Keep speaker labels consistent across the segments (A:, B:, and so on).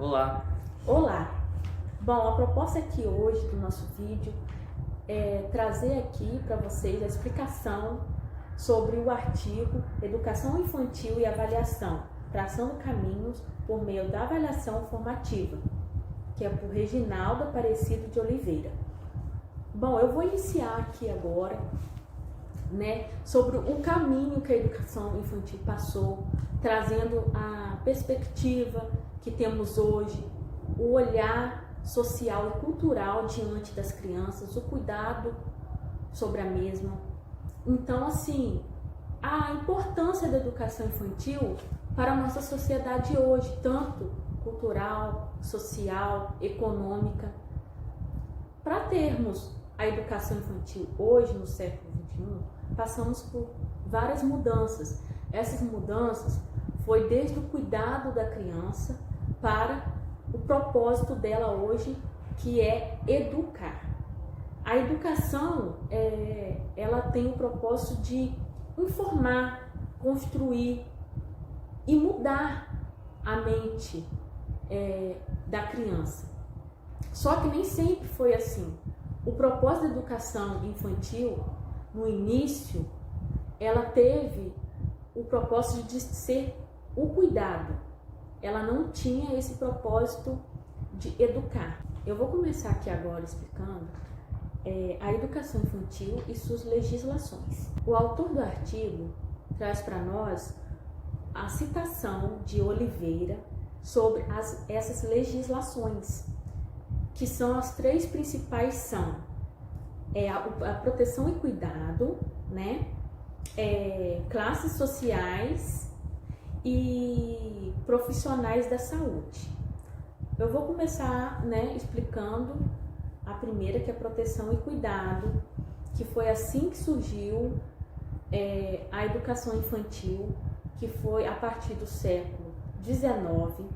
A: Olá!
B: Olá! Bom, a proposta aqui hoje do nosso vídeo é trazer aqui para vocês a explicação sobre o artigo Educação Infantil e Avaliação, traçando caminhos por meio da avaliação formativa, que é por Reginaldo Aparecido de Oliveira. Bom, eu vou iniciar aqui agora, sobre o caminho que a educação infantil passou, trazendo a perspectiva que temos hoje, o olhar social e cultural diante das crianças, o cuidado sobre a mesma. Então, assim, a importância da educação infantil para a nossa sociedade hoje, tanto cultural, social, econômica. Para termos a educação infantil hoje, no século XXI, passamos por várias mudanças. Essas mudanças foi desde o cuidado da criança para o propósito dela hoje, que é educar. A educação, ela tem o propósito de informar, construir e mudar a mente da criança. Só que nem sempre foi assim. O propósito da educação infantil, no início, ela teve o propósito de ser o cuidado. Ela não tinha esse propósito de educar. Eu vou começar aqui agora explicando a educação infantil e suas legislações. O autor do artigo traz para nós a citação de Oliveira sobre essas legislações, que são as três principais, são a proteção e cuidado, classes sociais e profissionais da saúde. Eu vou começar explicando a primeira, que é proteção e cuidado, que foi assim que surgiu a educação infantil, que foi a partir do século XIX,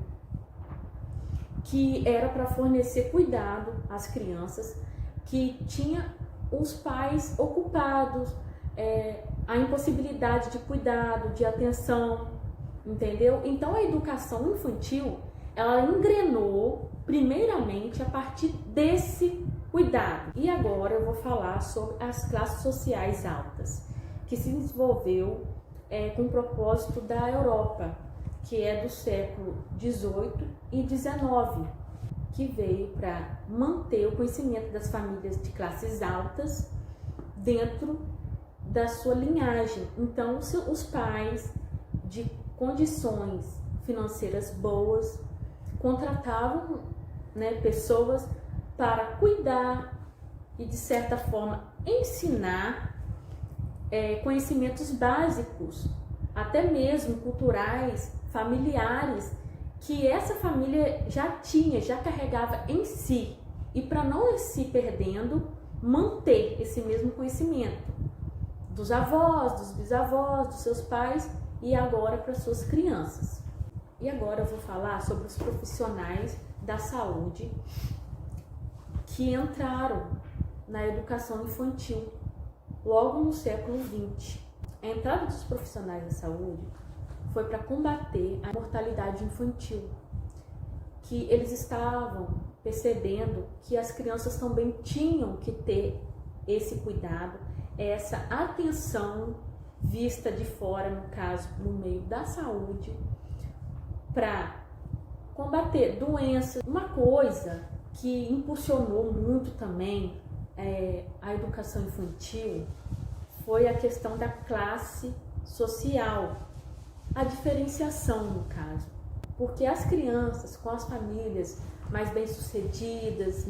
B: que era para fornecer cuidado às crianças que tinha os pais ocupados, a impossibilidade de cuidado, de atenção, entendeu? Então a educação infantil, ela engrenou primeiramente a partir desse cuidado. E agora eu vou falar sobre as classes sociais altas, que se desenvolveu com o propósito da Europa, que é do século XVIII e XIX, que veio para manter o conhecimento das famílias de classes altas dentro da sua linhagem. Então, os pais de condições financeiras boas contratavam pessoas para cuidar e, de certa forma, ensinar conhecimentos básicos, até mesmo culturais, familiares, que essa família já carregava em si, e para não ir se perdendo, manter esse mesmo conhecimento dos avós, dos bisavós, dos seus pais, e agora para suas crianças. E agora eu vou falar sobre os profissionais da saúde que entraram na educação infantil logo no século XX. A entrada dos profissionais da saúde foi para combater a mortalidade infantil, que eles estavam percebendo que as crianças também tinham que ter esse cuidado, essa atenção vista de fora, no caso, no meio da saúde, para combater doenças. Uma coisa que impulsionou muito também a educação infantil foi a questão da classe social, a diferenciação no caso, porque as crianças com as famílias mais bem-sucedidas,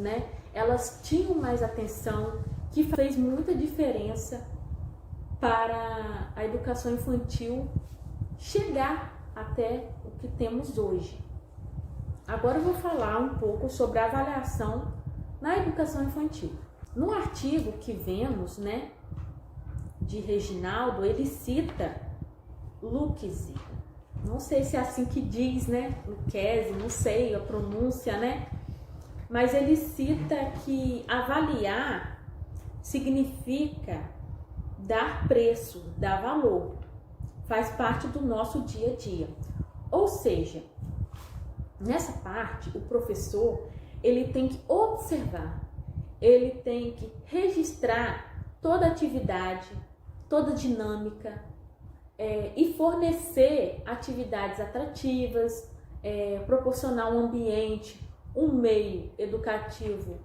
B: elas tinham mais atenção, que fez muita diferença para a educação infantil chegar até o que temos hoje. Agora eu vou falar um pouco sobre a avaliação na educação infantil. No artigo que vemos, de Reginaldo, ele cita Lucchesi, não sei se é assim que diz, Lucchesi, não sei a pronúncia, mas ele cita que avaliar significa dar preço, dar valor, faz parte do nosso dia a dia. Ou seja, Nessa parte, o professor, ele tem que observar, ele tem que registrar toda atividade, toda dinâmica, e fornecer atividades atrativas, proporcionar um ambiente, um meio educativo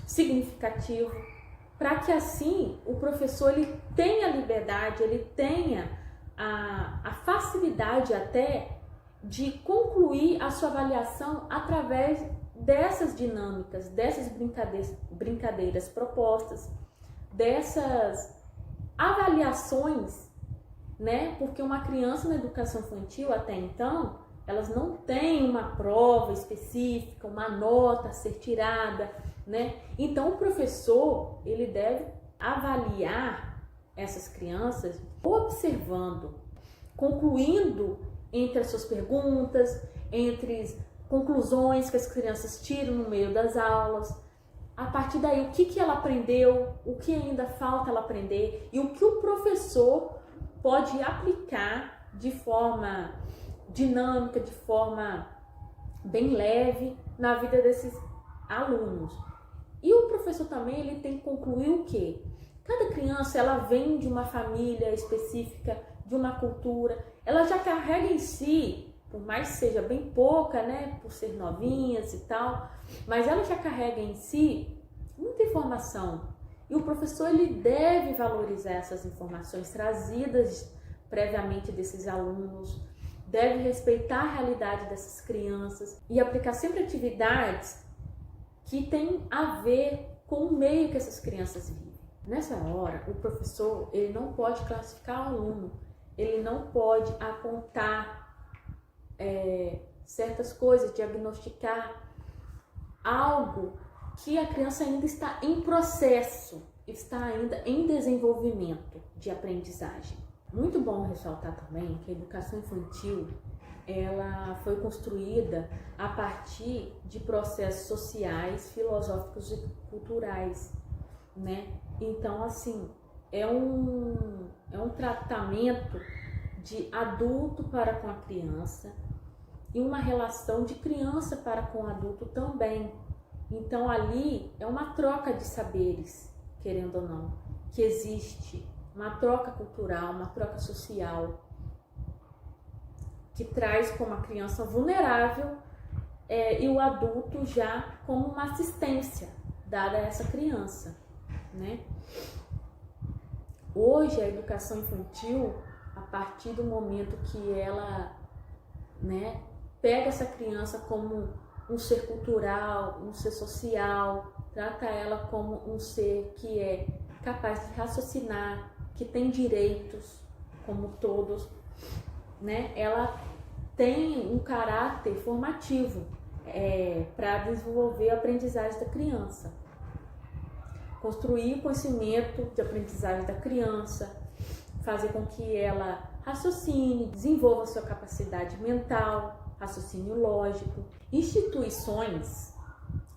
B: significativo, para que assim o professor ele tenha liberdade, ele tenha a facilidade até de concluir a sua avaliação através dessas dinâmicas, dessas brincadeiras propostas, dessas avaliações, né? Porque uma criança na educação infantil até então, elas não têm uma prova específica, uma nota a ser tirada, né? Então o professor, ele deve avaliar essas crianças observando, concluindo entre as suas perguntas, entre as conclusões que as crianças tiram no meio das aulas. A partir daí, o que ela aprendeu, o que ainda falta ela aprender e o que o professor pode aplicar de forma dinâmica, de forma bem leve na vida desses alunos. E o professor também ele tem que concluir o quê? Cada criança ela vem de uma família específica, de uma cultura, ela já carrega em si, por mais que seja bem pouca, né, por ser novinhas e tal, mas ela já carrega em si muita informação. E o professor ele deve valorizar essas informações trazidas previamente desses alunos, deve respeitar a realidade dessas crianças e aplicar sempre atividades que têm a ver com o meio que essas crianças vivem. Nessa hora, o professor ele não pode classificar o aluno, ele não pode apontar certas coisas, diagnosticar algo que a criança ainda está em processo, está ainda em desenvolvimento de aprendizagem. Muito bom ressaltar também que a educação infantil ela foi construída a partir de processos sociais, filosóficos e culturais, né? Então, assim, é um tratamento de adulto para com a criança e uma relação de criança para com o adulto também. Então, ali é uma troca de saberes, querendo ou não, que existe, uma troca cultural, uma troca social, que traz como a criança vulnerável e o adulto já como uma assistência dada a essa criança, né? Hoje a educação infantil, a partir do momento que ela, né, pega essa criança como um ser cultural, um ser social, trata ela como um ser que é capaz de raciocinar, que tem direitos como todos, né? Ela tem um caráter formativo para desenvolver a aprendizagem da criança, construir o conhecimento de aprendizagem da criança, fazer com que ela raciocine, desenvolva sua capacidade mental, raciocínio lógico. Instituições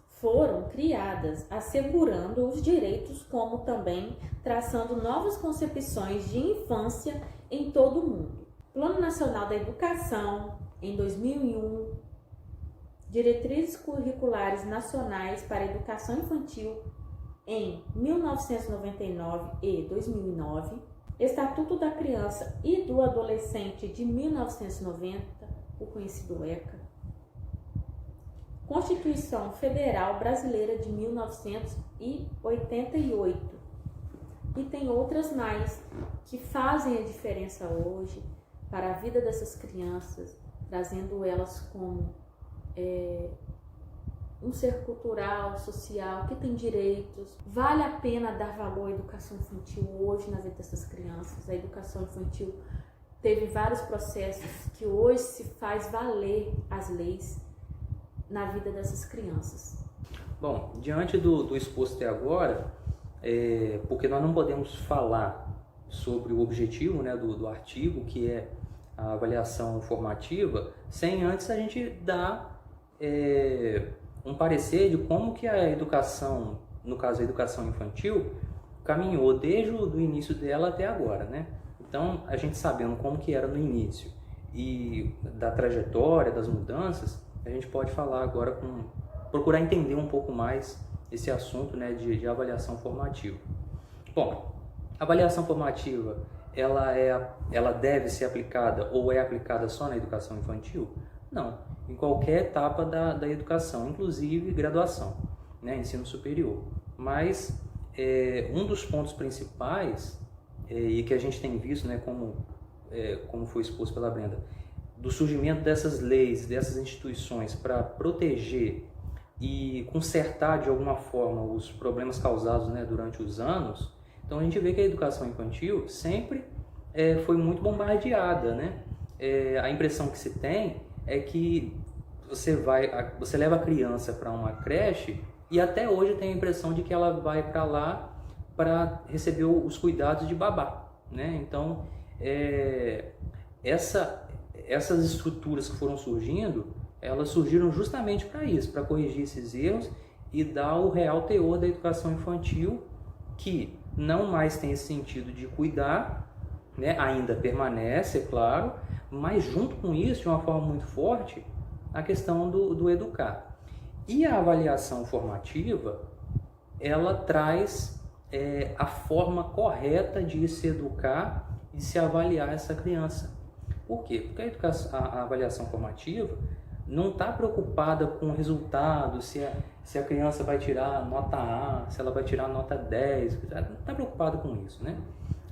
B: foram criadas assegurando os direitos, como também traçando novas concepções de infância em todo o mundo. Plano Nacional da Educação, em 2001, Diretrizes Curriculares Nacionais para a Educação Infantil, em 1999 e 2009, Estatuto da Criança e do Adolescente de 1990, o conhecido ECA, Constituição Federal Brasileira de 1988, e tem outras mais que fazem a diferença hoje para a vida dessas crianças, trazendo elas como um ser cultural, social, que tem direitos. Vale a pena dar valor à educação infantil hoje na vida dessas crianças. A educação infantil teve vários processos que hoje se faz valer as leis na vida dessas crianças.
A: Bom, diante do exposto até agora, porque nós não podemos falar sobre o objetivo, né, do artigo, que é a avaliação formativa, sem antes a gente dar um parecer de como que a educação, no caso a educação infantil, caminhou desde o início dela até agora, né? Então, a gente sabendo como que era no início, e da trajetória, das mudanças, a gente pode falar agora procurar entender um pouco mais esse assunto, né, de avaliação formativa. Bom, a avaliação formativa, ela deve ser aplicada ou é aplicada só na educação infantil? Não, em qualquer etapa da educação, inclusive graduação, né, ensino superior. Mas um dos pontos principais, e que a gente tem visto, né, como foi exposto pela Brenda, do surgimento dessas leis, dessas instituições para proteger e consertar de alguma forma os problemas causados, né, durante os anos. Então a gente vê que a educação infantil sempre foi muito bombardeada, né? A impressão que se tem é que você leva a criança para uma creche e até hoje tem a impressão de que ela vai para lá para receber os cuidados de babá, né? Então essas estruturas que foram surgindo, elas surgiram justamente para isso, para corrigir esses erros e dar o real teor da educação infantil, que não mais tem esse sentido de cuidar, né? Ainda permanece, é claro, mas junto com isso, de uma forma muito forte, a questão do educar. E a avaliação formativa, ela traz a forma correta de se educar e se avaliar essa criança. Por quê? Porque a avaliação formativa não está preocupada com o resultado, se a criança vai tirar nota A, se ela vai tirar nota 10, não está preocupada com isso, né?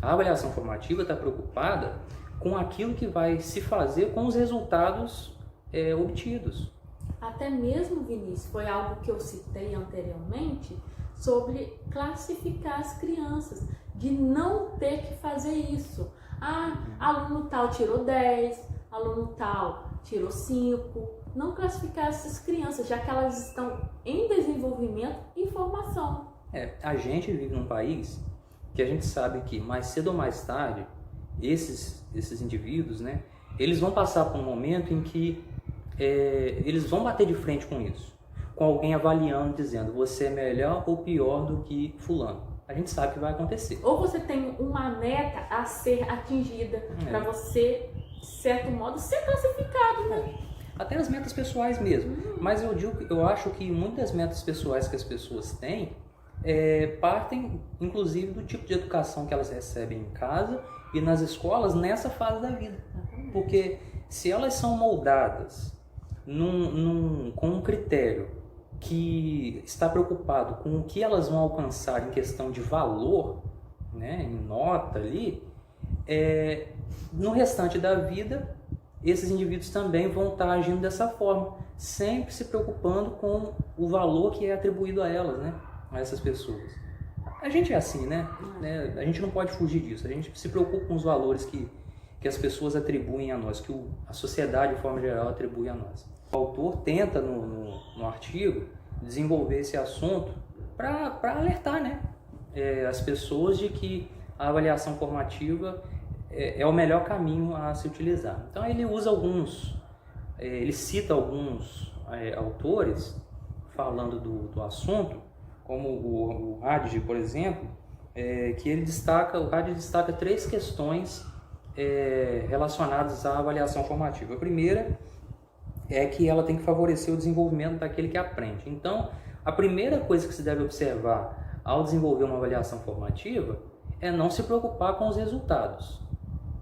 A: A avaliação formativa está preocupada com aquilo que vai se fazer com os resultados obtidos.
B: Até mesmo, Vinícius, foi algo que eu citei anteriormente sobre classificar as crianças, de não ter que fazer isso. Aluno tal tirou 10, aluno tal tirou 5. Não classificar essas crianças, já que elas estão em desenvolvimento e formação.
A: A gente vive num país que a gente sabe que mais cedo ou mais tarde, esses indivíduos, né, eles vão passar por um momento em que eles vão bater de frente com isso, com alguém avaliando, dizendo você é melhor ou pior do que fulano. A gente sabe que vai acontecer.
B: Ou você tem uma meta a ser atingida para você, de certo modo, ser classificado, né?
A: Até as metas pessoais mesmo. Mas eu acho que muitas metas pessoais que as pessoas têm partem, inclusive, do tipo de educação que elas recebem em casa e nas escolas nessa fase da vida. Porque se elas são moldadas com um critério que está preocupado com o que elas vão alcançar em questão de valor, né, em nota ali, no restante da vida, esses indivíduos também vão estar agindo dessa forma, sempre se preocupando com o valor que é atribuído a elas, né, a essas pessoas. A gente é assim, né? A gente não pode fugir disso, a gente se preocupa com os valores que as pessoas atribuem a nós, que a sociedade, de forma geral, atribui a nós. O autor tenta, no artigo, desenvolver esse assunto para alertar, né, as pessoas de que a avaliação formativa é o melhor caminho a se utilizar. Então ele usa ele cita alguns autores falando do assunto, como o Hadji, por exemplo, que o Hadji destaca 3 questões relacionadas à avaliação formativa. A primeira é que ela tem que favorecer o desenvolvimento daquele que aprende. Então, a primeira coisa que se deve observar ao desenvolver uma avaliação formativa é não se preocupar com os resultados.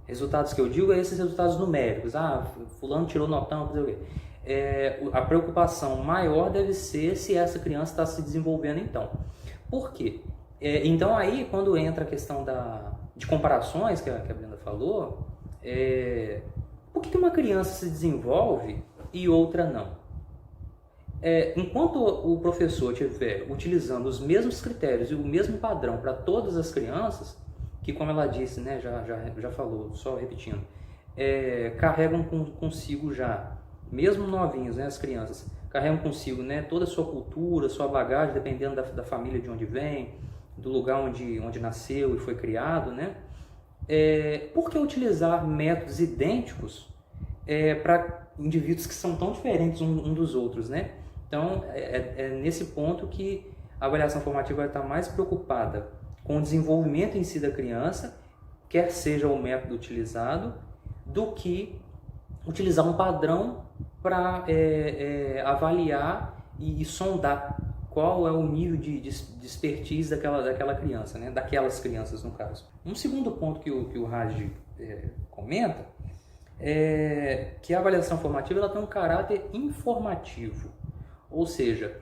A: Resultados que eu digo esses resultados numéricos. Fulano tirou notão, não sei o quê. A preocupação maior deve ser se essa criança está se desenvolvendo então. Por quê? Então aí, quando entra a questão de comparações, que a Brenda falou, por que uma criança se desenvolve e outra não? Enquanto o professor estiver utilizando os mesmos critérios e o mesmo padrão para todas as crianças, que, como ela disse, né, já falou, só repetindo, carregam consigo já, mesmo novinhos, né, as crianças, carregam consigo, né, toda a sua cultura, sua bagagem, dependendo da família de onde vem, do lugar onde nasceu e foi criado, né? Por que utilizar métodos idênticos para indivíduos que são tão diferentes um dos outros, né? Então, nesse ponto que a avaliação formativa vai estar mais preocupada com o desenvolvimento em si da criança, quer seja o método utilizado, do que utilizar um padrão para avaliar e sondar qual é o nível de expertise daquela criança, né? Daquelas crianças no caso. Um segundo ponto que o Raj comenta é que a avaliação formativa ela tem um caráter informativo, ou seja,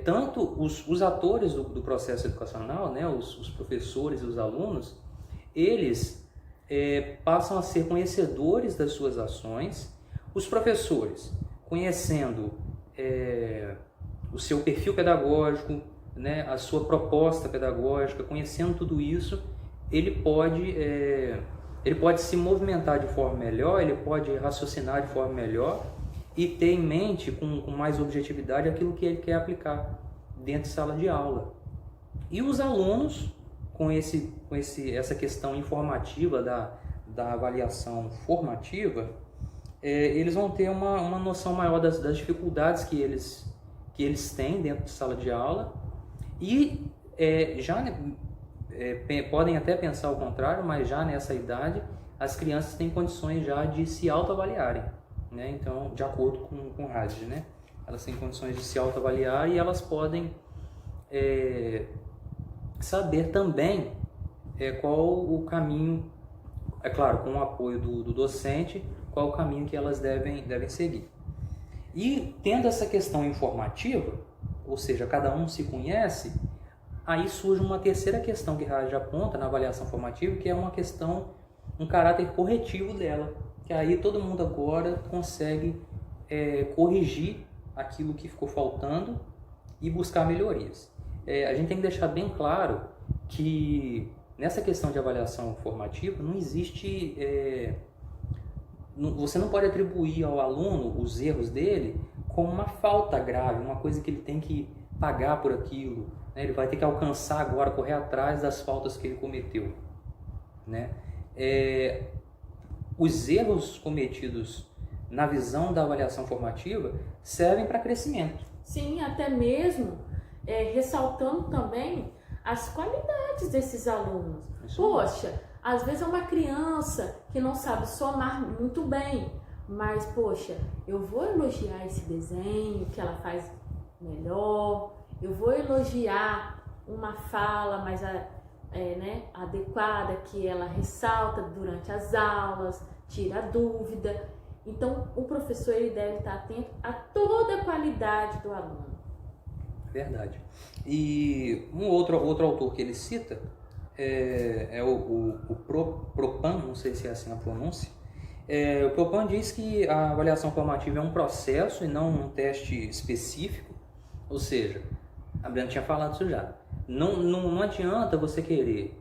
A: tanto os atores do processo educacional, né? Os professores e os alunos, eles passam a ser conhecedores das suas ações, os professores conhecendo o seu perfil pedagógico, né, a sua proposta pedagógica, conhecendo tudo isso, ele pode se movimentar de forma melhor, ele pode raciocinar de forma melhor e ter em mente com mais objetividade aquilo que ele quer aplicar dentro de sala de aula. E os alunos, com essa questão informativa da avaliação formativa, eles vão ter uma noção maior das dificuldades que eles têm dentro de sala de aula e podem até pensar o contrário, mas já nessa idade as crianças têm condições já de se autoavaliarem, né? Então, de acordo com o Raj, né? Elas têm condições de se autoavaliar e elas podem saber também qual o caminho, é claro, com o apoio do docente, qual o caminho que elas devem seguir. E tendo essa questão informativa, ou seja, cada um se conhece, aí surge uma terceira questão que Raj aponta na avaliação formativa, que é uma questão, um caráter corretivo dela, que aí todo mundo agora consegue corrigir aquilo que ficou faltando e buscar melhorias. A gente tem que deixar bem claro que nessa questão de avaliação formativa não existe... você não pode atribuir ao aluno os erros dele como uma falta grave, uma coisa que ele tem que pagar por aquilo, né? Ele vai ter que alcançar agora, correr atrás das faltas que ele cometeu, né? Os erros cometidos na visão da avaliação formativa servem para crescimento.
B: Sim, até mesmo ressaltando também as qualidades desses alunos. Poxa, às vezes é uma criança que não sabe somar muito bem, mas, poxa, eu vou elogiar esse desenho que ela faz melhor, eu vou elogiar uma fala mais adequada que ela ressalta durante as aulas, tira a dúvida. Então, o professor ele deve estar atento a toda a qualidade do aluno.
A: Verdade. E um outro autor que ele cita o Propan, não sei se é assim a pronúncia. O Propan diz que a avaliação formativa é um processo e não um teste específico, ou seja, a Brenda tinha falado isso já. Não adianta você querer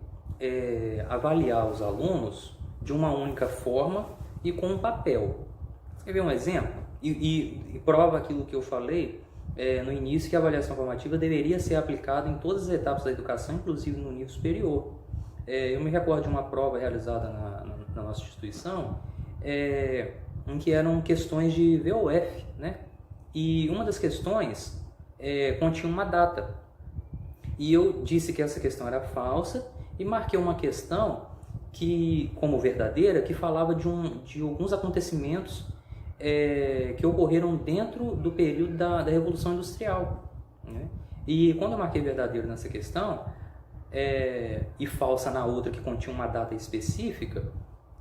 A: avaliar os alunos de uma única forma e com um papel. Você quer ver um exemplo? E prova aquilo que eu falei no início, que a avaliação formativa deveria ser aplicada em todas as etapas da educação, inclusive no nível superior. Eu me recordo de uma prova realizada na nossa instituição, em que eram questões de VOF, né? E uma das questões continha uma data. E eu disse que essa questão era falsa e marquei uma questão como verdadeira, que falava de alguns acontecimentos que ocorreram dentro do período da Revolução Industrial, né? E quando eu marquei verdadeiro nessa questão e falsa na outra que continha uma data específica,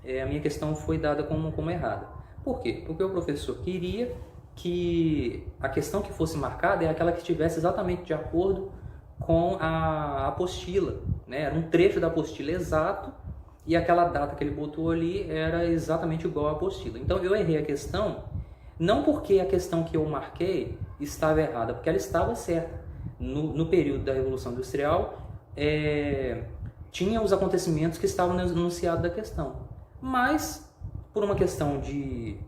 A: a minha questão foi dada como errada. Por quê? Porque o professor queria que a questão que fosse marcada é aquela que estivesse exatamente de acordo com a apostila, né? Era um trecho da apostila exato e aquela data que ele botou ali era exatamente igual à apostila. Então eu errei a questão, não porque a questão que eu marquei estava errada, porque ela estava certa. No período da Revolução Industrial, tinha os acontecimentos que estavam no enunciado da questão. Mas, por uma questão de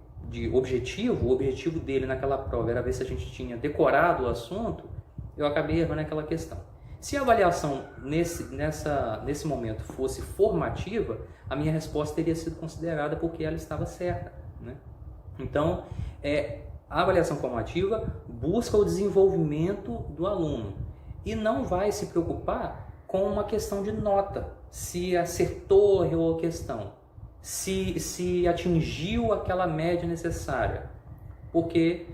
A: objetivo, o objetivo dele naquela prova era ver se a gente tinha decorado o assunto, eu acabei errando aquela questão. Se a avaliação nesse momento fosse formativa, a minha resposta teria sido considerada porque ela estava certa, né? Então, a avaliação formativa busca o desenvolvimento do aluno e não vai se preocupar com uma questão de nota, se acertou ou errou a questão. se atingiu aquela média necessária, porque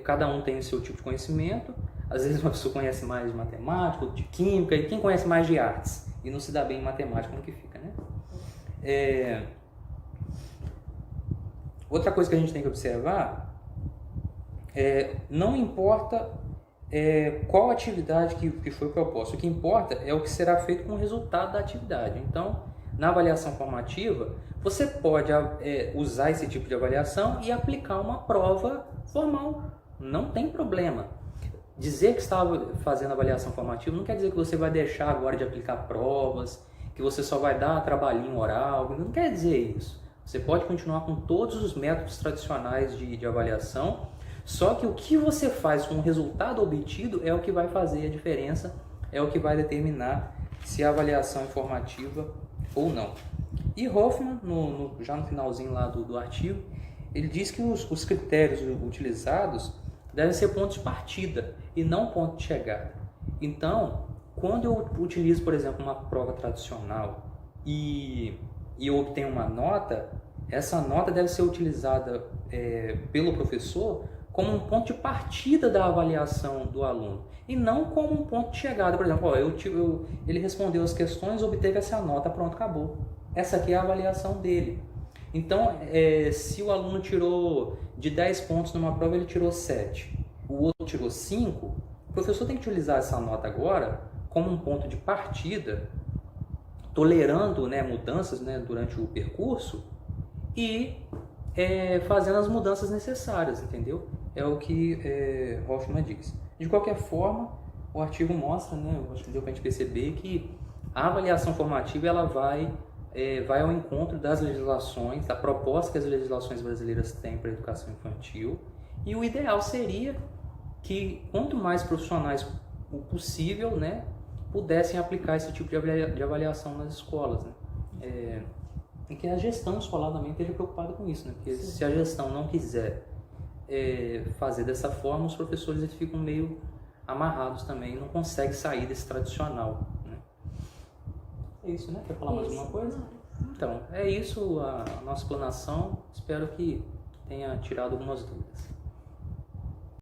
A: cada um tem o seu tipo de conhecimento. Às vezes uma pessoa conhece mais de matemática, de química, e quem conhece mais de artes e não se dá bem em matemática, como que fica, né? Outra coisa que a gente tem que observar não importa qual atividade que foi proposta, o que importa é o que será feito com o resultado da atividade. Então, na avaliação formativa, você pode usar esse tipo de avaliação e aplicar uma prova formal, não tem problema. Dizer que estava fazendo avaliação formativa não quer dizer que você vai deixar agora de aplicar provas, que você só vai dar trabalhinho oral, não quer dizer isso. Você pode continuar com todos os métodos tradicionais de avaliação, só que o que você faz com o resultado obtido é o que vai fazer a diferença, é o que vai determinar se a avaliação é formativa ou não. E Hoffman, já no finalzinho lá do artigo, ele diz que os critérios utilizados devem ser pontos de partida e não ponto de chegada. Então, quando eu utilizo, por exemplo, uma prova tradicional e eu obtenho uma nota, essa nota deve ser utilizada pelo professor como um ponto de partida da avaliação do aluno e não como um ponto de chegada. Por exemplo, ele respondeu as questões, obteve essa nota, pronto, acabou. Essa aqui é a avaliação dele. Então, se o aluno tirou de 10 pontos numa prova, ele tirou 7, o outro tirou 5, o professor tem que utilizar essa nota agora como um ponto de partida, tolerando, né, mudanças, né, durante o percurso e fazendo as mudanças necessárias, entendeu? É o que Hoffman diz. De qualquer forma, o artigo mostra, né, acho que deu para a gente perceber que a avaliação formativa ela vai ao encontro das legislações, da proposta que as legislações brasileiras têm para a educação infantil, e o ideal seria que quanto mais profissionais o possível, né, pudessem aplicar esse tipo de avaliação nas escolas, né? E que a gestão escolar também esteja preocupada com isso, né? Porque se a gestão não quiser fazer dessa forma, os professores eles ficam meio amarrados também, não conseguem sair desse tradicional, né? É isso, né? Quer falar mais alguma coisa? Então, é isso a nossa explanação. Espero que tenha tirado algumas dúvidas.